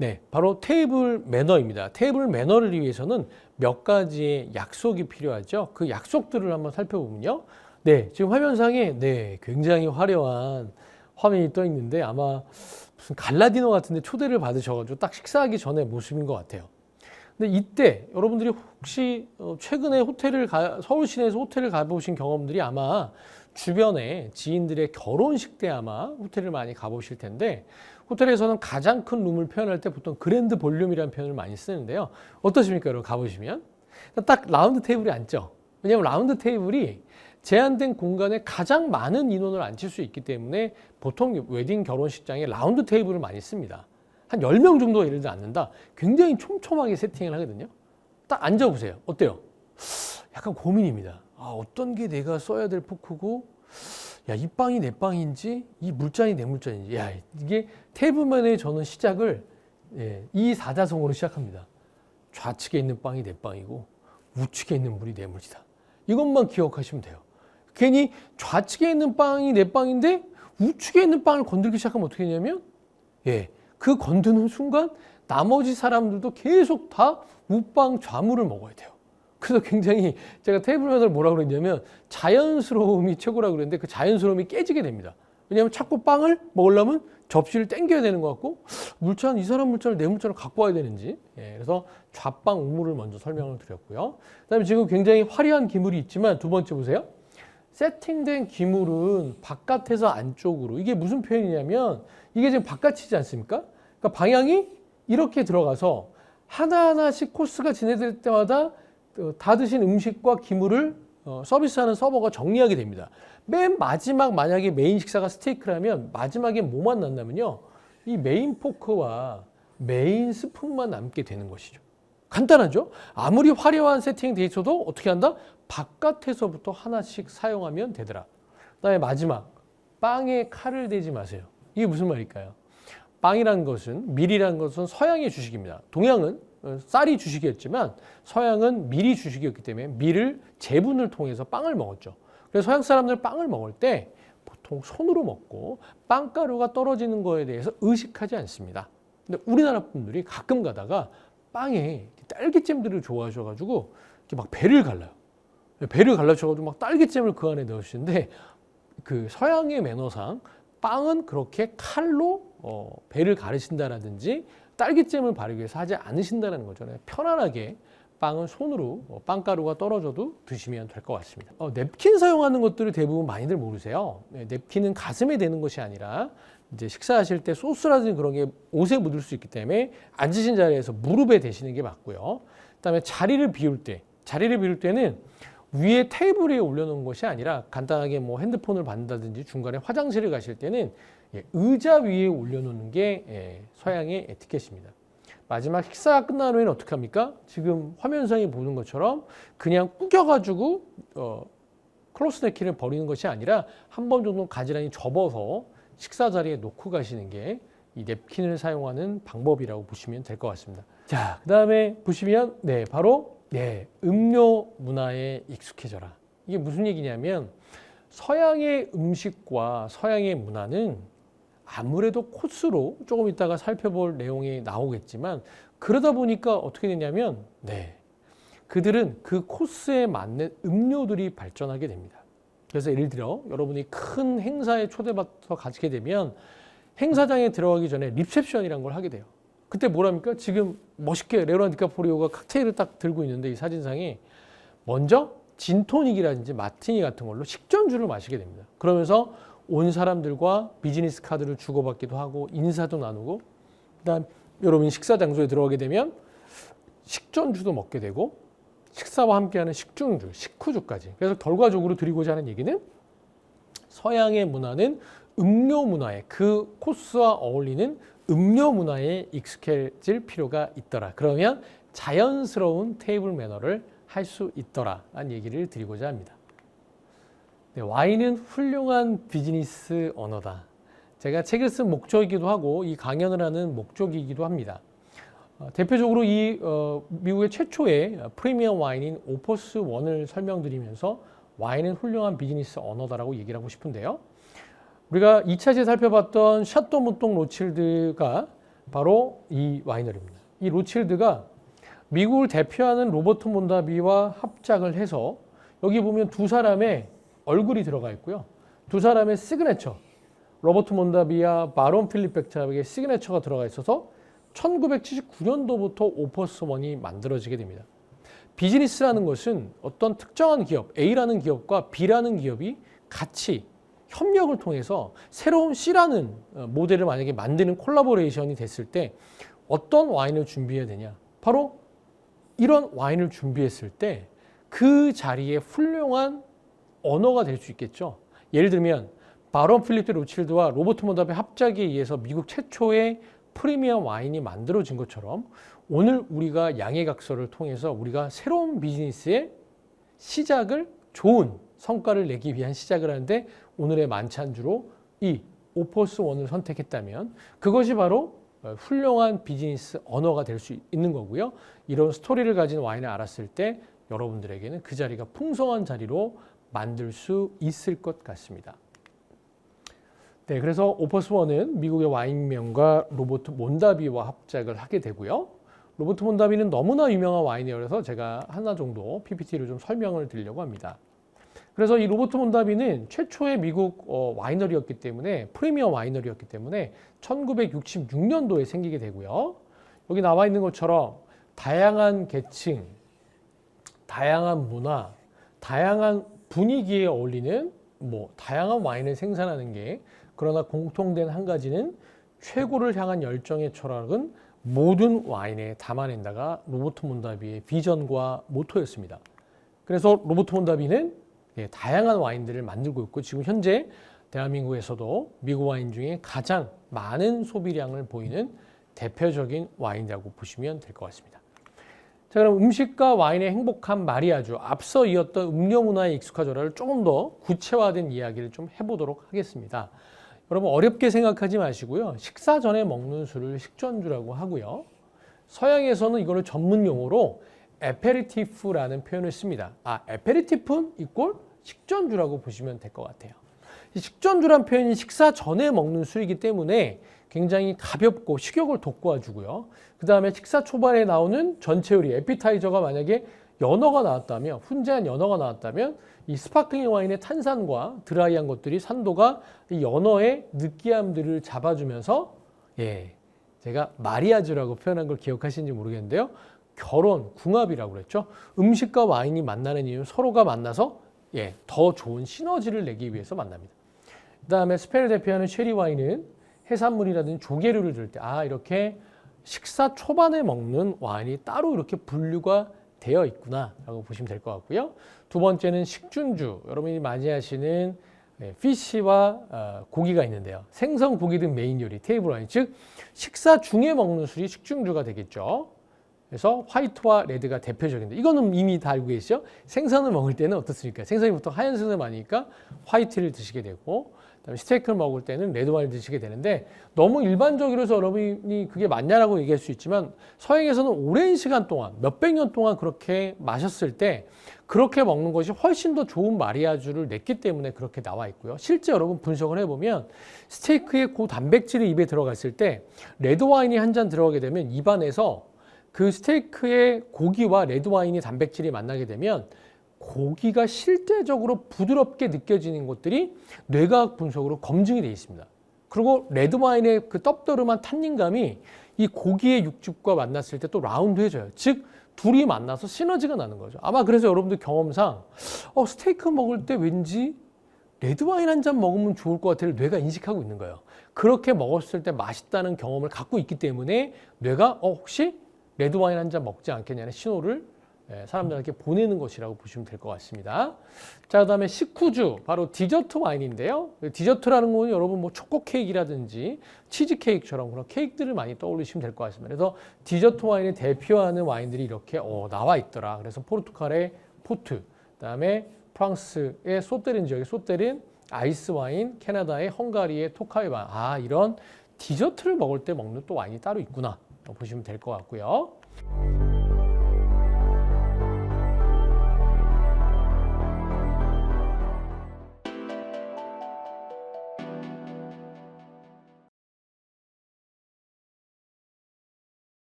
네, 바로 테이블 매너입니다. 테이블 매너를 위해서는 몇 가지의 약속이 필요하죠. 그 약속들을 한번 살펴보면요. 네, 지금 화면상에 네, 굉장히 화려한 화면이 떠 있는데 아마 무슨 갈라디노 같은데 초대를 받으셔가지고 딱 식사하기 전에 모습인 것 같아요. 근데 이때 여러분들이 혹시 최근에 서울 시내에서 호텔을 가보신 경험들이 아마 주변에 지인들의 결혼식 때 아마 호텔을 많이 가보실 텐데 호텔에서는 가장 큰 룸을 표현할 때 보통 그랜드 볼륨이라는 표현을 많이 쓰는데요. 어떠십니까, 여러분? 가보시면 딱 라운드 테이블에 앉죠. 왜냐하면 라운드 테이블이 제한된 공간에 가장 많은 인원을 앉힐 수 있기 때문에 보통 웨딩 결혼식장에 라운드 테이블을 많이 씁니다. 한 10명 정도 예를 들어 앉는다. 굉장히 촘촘하게 세팅을 하거든요. 딱 앉아보세요. 어때요? 약간 고민입니다. 어떤 게 내가 써야 될 포크고, 야, 이 빵이 내 빵인지, 이 물잔이 내 물잔인지. 야, 이게 테이블만의 저는 시작을 이 사자성어로 시작합니다. 좌측에 있는 빵이 내 빵이고, 우측에 있는 물이 내 물이다. 이것만 기억하시면 돼요. 괜히 좌측에 있는 빵이 내 빵인데, 우측에 있는 빵을 건들기 시작하면 어떻게 되냐면, 그 건드는 순간 나머지 사람들도 계속 다 우빵 좌물을 먹어야 돼요. 그래서 굉장히 제가 테이블 매너를 뭐라고 그랬냐면 자연스러움이 최고라고 그랬는데 그 자연스러움이 깨지게 됩니다. 왜냐하면 자꾸 빵을 먹으려면 접시를 당겨야 되는 것 같고 물잔, 이 사람 물잔을 내 물잔을 갖고 와야 되는지 그래서 좌빵 우물을 먼저 설명을 드렸고요. 그다음에 지금 굉장히 화려한 기물이 있지만 두 번째 보세요. 세팅된 기물은 바깥에서 안쪽으로 이게 무슨 표현이냐면 이게 지금 바깥이지 않습니까? 그러니까 방향이 이렇게 들어가서 하나하나씩 코스가 진행될 때마다 다 드신 음식과 기물을 서비스하는 서버가 정리하게 됩니다. 맨 마지막 만약에 메인 식사가 스테이크라면 마지막에 뭐만 남냐면요. 이 메인 포크와 메인 스푼만 남게 되는 것이죠. 간단하죠? 아무리 화려한 세팅이 돼 있어도 어떻게 한다? 바깥에서부터 하나씩 사용하면 되더라. 그다음에 마지막, 빵에 칼을 대지 마세요. 이게 무슨 말일까요? 빵이라는 것은, 밀이라는 것은 서양의 주식입니다. 동양은 쌀이 주식이었지만 서양은 밀이 주식이었기 때문에 밀을 재분을 통해서 빵을 먹었죠. 그래서 서양 사람들 빵을 먹을 때 보통 손으로 먹고 빵가루가 떨어지는 거에 대해서 의식하지 않습니다. 근데 우리나라 분들이 가끔 가다가 빵에 딸기잼들을 좋아하셔가지고 이렇게 막 배를 갈라요. 배를 갈라셔가지고 막 딸기잼을 그 안에 넣으시는데 그 서양의 매너상 빵은 그렇게 칼로 배를 가르신다라든지 딸기잼을 바르기 위해서 하지 않으신다는 거죠. 편안하게 빵은 손으로 빵가루가 떨어져도 드시면 될 것 같습니다. 냅킨 사용하는 것들을 대부분 많이들 모르세요. 냅킨은 가슴에 대는 것이 아니라 이제 식사하실 때 소스라든지 그런 게 옷에 묻을 수 있기 때문에 앉으신 자리에서 무릎에 대시는 게 맞고요. 그다음에 자리를 비울 때는 위에 테이블 위에 올려놓은 것이 아니라 간단하게 뭐 핸드폰을 받는다든지 중간에 화장실을 가실 때는 의자 위에 올려놓는 게 서양의 에티켓입니다. 마지막 식사가 끝난 후에는 어떻게 합니까? 지금 화면상에 보는 것처럼 그냥 구겨가지고 클로스 냅킨을 버리는 것이 아니라 한 번 정도 가지런히 접어서 식사 자리에 놓고 가시는 게 이 냅킨을 사용하는 방법이라고 보시면 될 것 같습니다. 자, 그 다음에 보시면 바로 음료 문화에 익숙해져라. 이게 무슨 얘기냐면 서양의 음식과 서양의 문화는 아무래도 코스로 조금 이따가 살펴볼 내용이 나오겠지만 그러다 보니까 어떻게 되냐면 그들은 그 코스에 맞는 음료들이 발전하게 됩니다. 그래서 예를 들어 여러분이 큰 행사에 초대받아서 가게 되면 행사장에 들어가기 전에 리셉션이라는 걸 하게 돼요. 그때 뭐랍니까? 지금 멋있게 레오나르도 디카프리오가 칵테일을 딱 들고 있는데 이 사진상에 먼저 진토닉이라든지 마티니 같은 걸로 식전주를 마시게 됩니다. 그러면서 온 사람들과 비즈니스 카드를 주고받기도 하고 인사도 나누고 그다음 여러분이 식사 장소에 들어가게 되면 식전주도 먹게 되고 식사와 함께하는 식중주, 식후주까지. 그래서 결과적으로 드리고자 하는 얘기는 서양의 문화는 음료 문화에 그 코스와 어울리는 음료 문화에 익숙해질 필요가 있더라. 그러면 자연스러운 테이블 매너를 할 수 있더라 라는 얘기를 드리고자 합니다. 와인은 훌륭한 비즈니스 언어다. 제가 책을 쓴 목적이기도 하고 이 강연을 하는 목적이기도 합니다. 대표적으로 이 미국의 최초의 프리미엄 와인인 오퍼스 1을 설명드리면서 와인은 훌륭한 비즈니스 언어다라고 얘기를 하고 싶은데요. 우리가 2차시에 살펴봤던 샤또 무똥 로칠드가 바로 이 와이너리입니다. 이 로칠드가 미국을 대표하는 로버트 몬다비와 합작을 해서 여기 보면 두 사람의 얼굴이 들어가 있고요. 두 사람의 시그네처, 로버트 몬다비와 바론 필립 벡작의 시그네처가 들어가 있어서 1979년도부터 오퍼스원이 만들어지게 됩니다. 비즈니스라는 것은 어떤 특정한 기업, A라는 기업과 B라는 기업이 같이 협력을 통해서 새로운 C라는 모델을 만약에 만드는 콜라보레이션이 됐을 때 어떤 와인을 준비해야 되냐? 바로 이런 와인을 준비했을 때 그 자리에 훌륭한 언어가 될 수 있겠죠. 예를 들면 바론 필립 로칠드와 로버트 몬다비 합작에 의해서 미국 최초의 프리미엄 와인이 만들어진 것처럼 오늘 우리가 양해각서를 통해서 우리가 새로운 비즈니스의 시작을 좋은 성과를 내기 위한 시작을 하는데 오늘의 만찬주로 이 오퍼스 원을 선택했다면 그것이 바로 훌륭한 비즈니스 언어가 될 수 있는 거고요. 이런 스토리를 가진 와인을 알았을 때 여러분들에게는 그 자리가 풍성한 자리로 만들 수 있을 것 같습니다. 네, 그래서 오퍼스 원은 미국의 와인명가 로버트 몬다비와 합작을 하게 되고요. 로버트 몬다비는 너무나 유명한 와이너라서 제가 하나 정도 PPT로 좀 설명을 드리려고 합니다. 그래서 이 로버트 몬다비는 최초의 미국 와이너리였기 때문에 프리미엄 와이너리였기 때문에 1966년도에 생기게 되고요. 여기 나와 있는 것처럼 다양한 계층, 다양한 문화, 다양한 분위기에 어울리는 다양한 와인을 생산하는 게 그러나 공통된 한 가지는 최고를 향한 열정의 철학은 모든 와인에 담아낸다가 로버트 몬다비의 비전과 모토였습니다. 그래서 로버트 몬다비는 다양한 와인들을 만들고 있고 지금 현재 대한민국에서도 미국 와인 중에 가장 많은 소비량을 보이는 대표적인 와인이라고 보시면 될 것 같습니다. 자, 그럼 음식과 와인의 행복한 마리아주, 앞서 이었던 음료 문화에 익숙하죠라를 조금 더 구체화된 이야기를 좀 해보도록 하겠습니다. 여러분 어렵게 생각하지 마시고요. 식사 전에 먹는 술을 식전주라고 하고요. 서양에서는 이거를 전문 용어로 에페리티프라는 표현을 씁니다. 에페리티프는 이꼴 식전주라고 보시면 될 것 같아요. 식전주란 표현이 식사 전에 먹는 술이기 때문에 굉장히 가볍고 식욕을 돋궈주고요. 그 다음에 식사 초반에 나오는 전체 요리, 에피타이저가 만약에 연어가 나왔다면, 훈제한 연어가 나왔다면 이 스파클링 와인의 탄산과 드라이한 것들이 산도가 이 연어의 느끼함들을 잡아주면서 제가 마리아주라고 표현한 걸 기억하시는지 모르겠는데요. 결혼, 궁합이라고 그랬죠. 음식과 와인이 만나는 이유는 서로가 만나서 더 좋은 시너지를 내기 위해서 만납니다. 그 다음에 스페인을 대표하는 쉐리 와인은 해산물이라든지 조개류를 들 때 이렇게 식사 초반에 먹는 와인이 따로 이렇게 분류가 되어 있구나 라고 보시면 될 것 같고요. 두 번째는 식준주, 여러분이 많이 하시는 피쉬와 고기가 있는데요. 생선, 고기 등 메인 요리, 테이블 와인, 즉 식사 중에 먹는 술이 식중주가 되겠죠. 그래서 화이트와 레드가 대표적인데 이거는 이미 다 알고 계시죠? 생선을 먹을 때는 어떻습니까? 생선이 보통 하얀 생선을 많으니까 화이트를 드시게 되고 그다음에 스테이크를 먹을 때는 레드 와인을 드시게 되는데 너무 일반적으로 해서 여러분이 그게 맞냐라고 얘기할 수 있지만 서양에서는 오랜 시간 동안 몇백 년 동안 그렇게 마셨을 때 그렇게 먹는 것이 훨씬 더 좋은 마리아주를 냈기 때문에 그렇게 나와 있고요. 실제 여러분 분석을 해보면 스테이크의 고단백질이 입에 들어갔을 때 레드 와인이 한 잔 들어가게 되면 입안에서 그 스테이크의 고기와 레드 와인이 단백질이 만나게 되면 고기가 실제적으로 부드럽게 느껴지는 것들이 뇌과학 분석으로 검증이 되어 있습니다. 그리고 레드 와인의 그 떡더름한 탄닌감이 이 고기의 육즙과 만났을 때 또 라운드해져요. 즉 둘이 만나서 시너지가 나는 거죠. 아마 그래서 여러분들 경험상 스테이크 먹을 때 왠지 레드 와인 한 잔 먹으면 좋을 것 같아요. 뇌가 인식하고 있는 거예요. 그렇게 먹었을 때 맛있다는 경험을 갖고 있기 때문에 뇌가 혹시 레드 와인 한 잔 먹지 않겠냐는 신호를 사람들에게 보내는 것이라고 보시면 될 것 같습니다. 자, 그다음에 식후주, 바로 디저트 와인인데요. 디저트라는 건 여러분 초코 케이크라든지 치즈 케이크처럼 그런 케이크들을 많이 떠올리시면 될 것 같습니다. 그래서 디저트 와인을 대표하는 와인들이 이렇게 나와 있더라. 그래서 포르투갈의 포트, 그다음에 프랑스의 소테린 지역의 소테린, 아이스 와인, 캐나다의 헝가리의 토카이 와인. 이런 디저트를 먹을 때 먹는 또 와인이 따로 있구나 보시면 될 것 같고요.